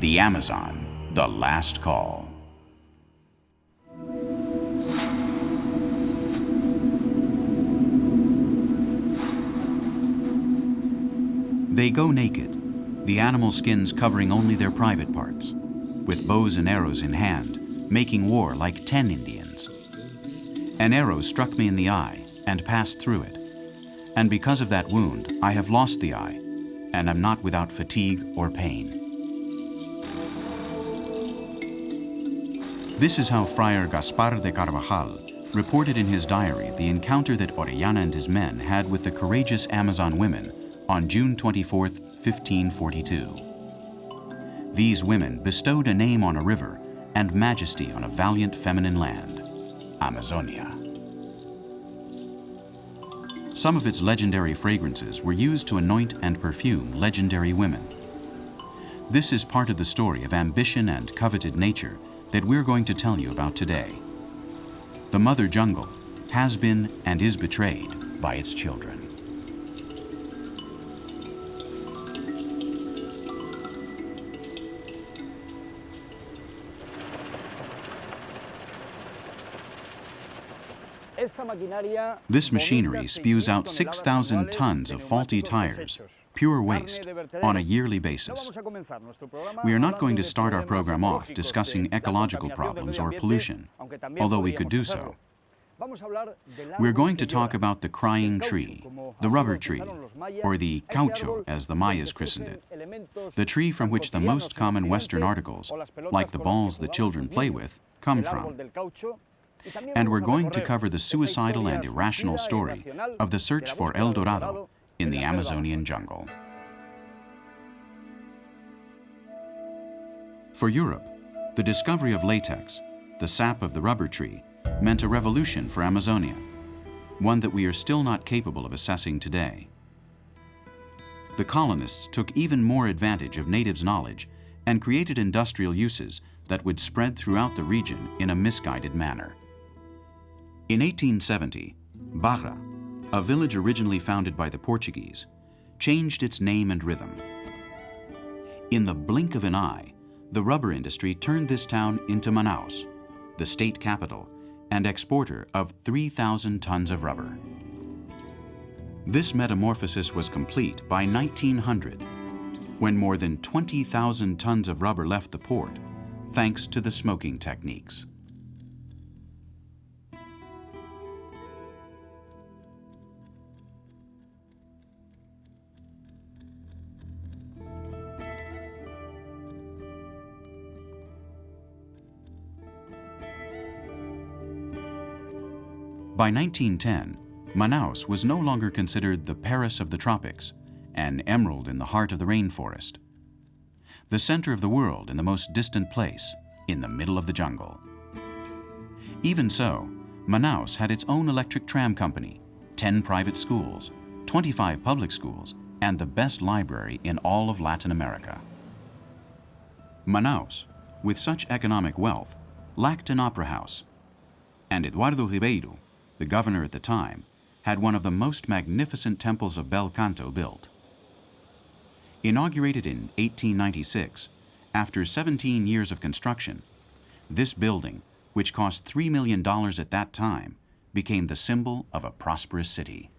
The Amazon, the last call. They go naked, the animal skins covering only their private parts, with bows and arrows in hand, making war like 10 Indians. An arrow struck me in the eye and passed through it, and because of that wound, I have lost the eye, and am not without fatigue or pain. This is how Friar Gaspar de Carvajal reported in his diary the encounter that Orellana and his men had with the courageous Amazon women on June 24, 1542. These women bestowed a name on a river and majesty on a valiant feminine land, Amazonia. Some of its legendary fragrances were used to anoint and perfume legendary women. This is part of the story of ambition and coveted nature that we're going to tell you about today. The mother jungle has been and is betrayed by its children. This machinery spews out 6,000 tons of faulty tires, pure waste, on a yearly basis. We are not going to start our program off discussing ecological problems or pollution, although we could do so. We're going to talk about the crying tree, the rubber tree, or the caucho as the Mayas christened it, the tree from which the most common Western articles, like the balls the children play with, come from. And we're going to cover the suicidal and irrational story of the search for El Dorado in the Amazonian jungle. For Europe, the discovery of latex, the sap of the rubber tree, meant a revolution for Amazonia, one that we are still not capable of assessing today. The colonists took even more advantage of natives' knowledge and created industrial uses that would spread throughout the region in a misguided manner. In 1870, Barra, a village originally founded by the Portuguese, changed its name and rhythm. In the blink of an eye, the rubber industry turned this town into Manaus, the state capital and exporter of 3,000 tons of rubber. This metamorphosis was complete by 1900, when more than 20,000 tons of rubber left the port, thanks to the smoking techniques. By 1910, Manaus was no longer considered the Paris of the tropics, an emerald in the heart of the rainforest, the center of the world in the most distant place, in the middle of the jungle. Even so, Manaus had its own electric tram company, 10 private schools, 25 public schools, and the best library in all of Latin America. Manaus, with such economic wealth, lacked an opera house, and Eduardo Ribeiro, the governor at the time, had one of the most magnificent temples of bel canto built. Inaugurated in 1896, after 17 years of construction, this building, which cost $3 million at that time, became the symbol of a prosperous city.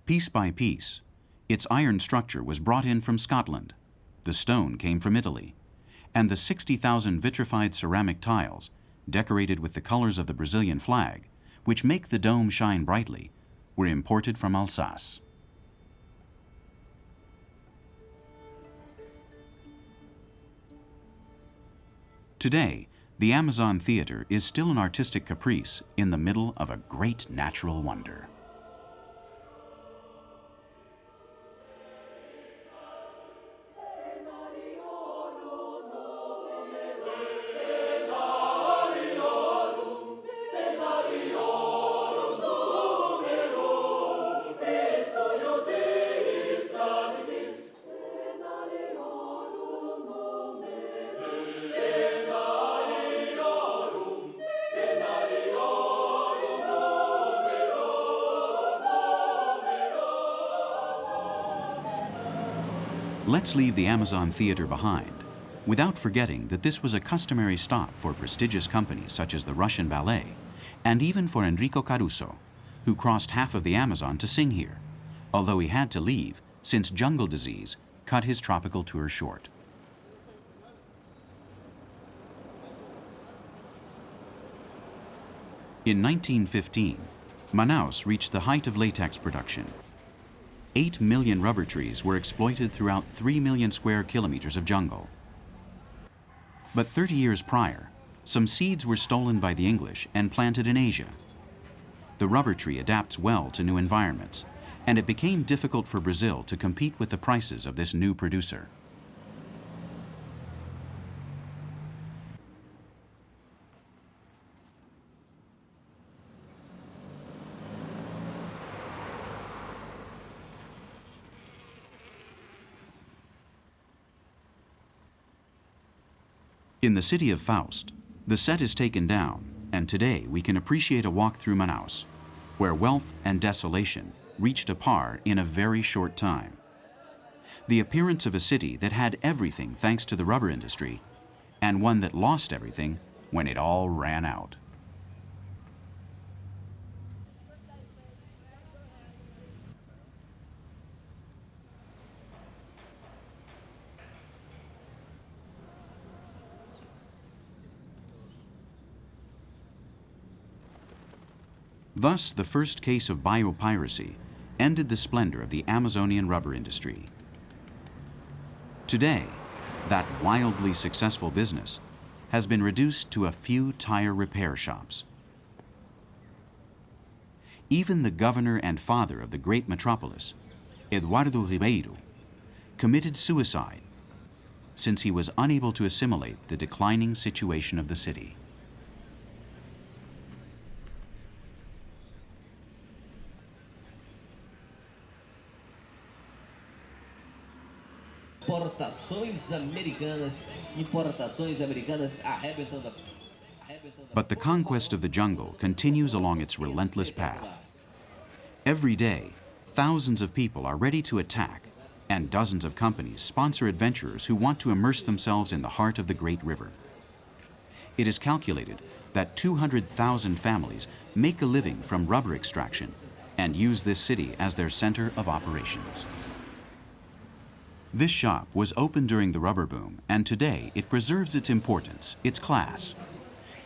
Piece by piece, its iron structure was brought in from Scotland, the stone came from Italy, and the 60,000 vitrified ceramic tiles, decorated with the colors of the Brazilian flag, which make the dome shine brightly, were imported from Alsace. Today, the Amazon Theater is still an artistic caprice in the middle of a great natural wonder. Let's leave the Amazon Theater behind, without forgetting that this was a customary stop for prestigious companies such as the Russian Ballet, and even for Enrico Caruso, who crossed half of the Amazon to sing here, although he had to leave since jungle disease cut his tropical tour short. In 1915, Manaus reached the height of latex production. 8 million rubber trees were exploited throughout 3 million square kilometers of jungle. But 30 years prior, some seeds were stolen by the English and planted in Asia. The rubber tree adapts well to new environments, and it became difficult for Brazil to compete with the prices of this new producer. In the city of Faust, the set is taken down, and today we can appreciate a walk through Manaus, where wealth and desolation reached a par in a very short time. The appearance of a city that had everything thanks to the rubber industry, and one that lost everything when it all ran out. Thus, the first case of biopiracy ended the splendor of the Amazonian rubber industry. Today, that wildly successful business has been reduced to a few tire repair shops. Even the governor and father of the great metropolis, Eduardo Ribeiro, committed suicide since he was unable to assimilate the declining situation of the city. But the conquest of the jungle continues along its relentless path. Every day, thousands of people are ready to attack, and dozens of companies sponsor adventurers who want to immerse themselves in the heart of the Great River. It is calculated that 200,000 families make a living from rubber extraction and use this city as their center of operations. This shop was opened during the rubber boom, and today it preserves its importance, its class.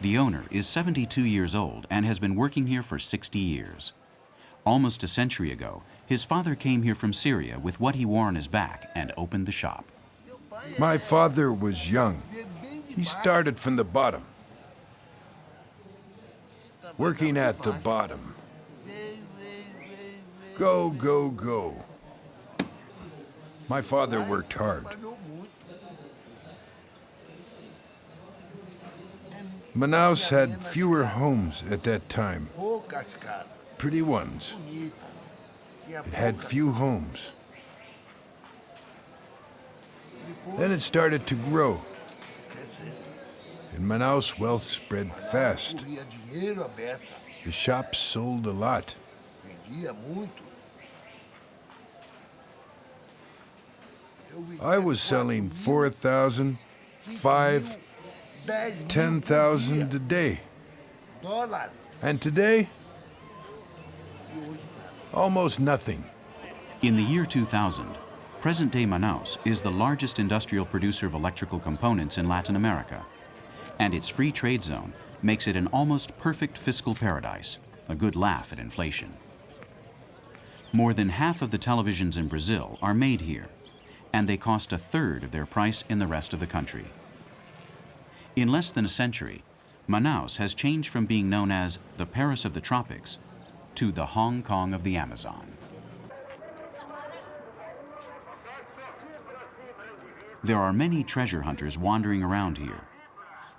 The owner is 72 years old and has been working here for 60 years. Almost a century ago, his father came here from Syria with what he wore on his back and opened the shop. My father was young. He started from the bottom, working at the bottom. Go, go, go. My father worked hard. Manaus had fewer homes at that time. Pretty ones. It had few homes. Then it started to grow. In Manaus, wealth spread fast. The shops sold a lot. I was selling 4,000, 5,000, 10,000 a day. And today, almost nothing. In the year 2000, present-day Manaus is the largest industrial producer of electrical components in Latin America, and its free trade zone makes it an almost perfect fiscal paradise, a good laugh at inflation. More than half of the televisions in Brazil are made here, and they cost a third of their price in the rest of the country. In less than a century, Manaus has changed from being known as the Paris of the tropics to the Hong Kong of the Amazon. There are many treasure hunters wandering around here.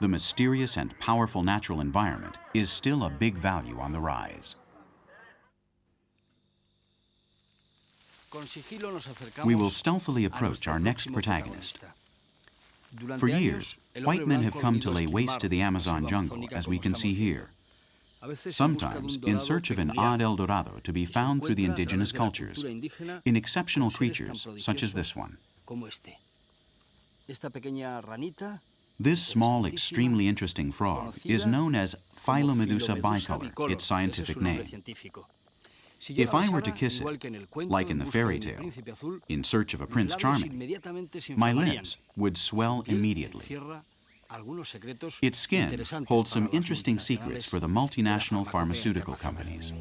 The mysterious and powerful natural environment is still a big value on the rise. We will stealthily approach our next protagonist. For years, white men have come to lay waste to the Amazon jungle, as we can see here, sometimes in search of an odd El Dorado to be found through the indigenous cultures, in exceptional creatures such as this one. como este. Esta pequeña ranita, This small, extremely interesting frog is known as Philomedusa bicolor, its scientific name. If I were to kiss it, like in the fairy tale, in search of a Prince Charming, my lips would swell immediately. Its skin holds some interesting secrets for the multinational pharmaceutical companies.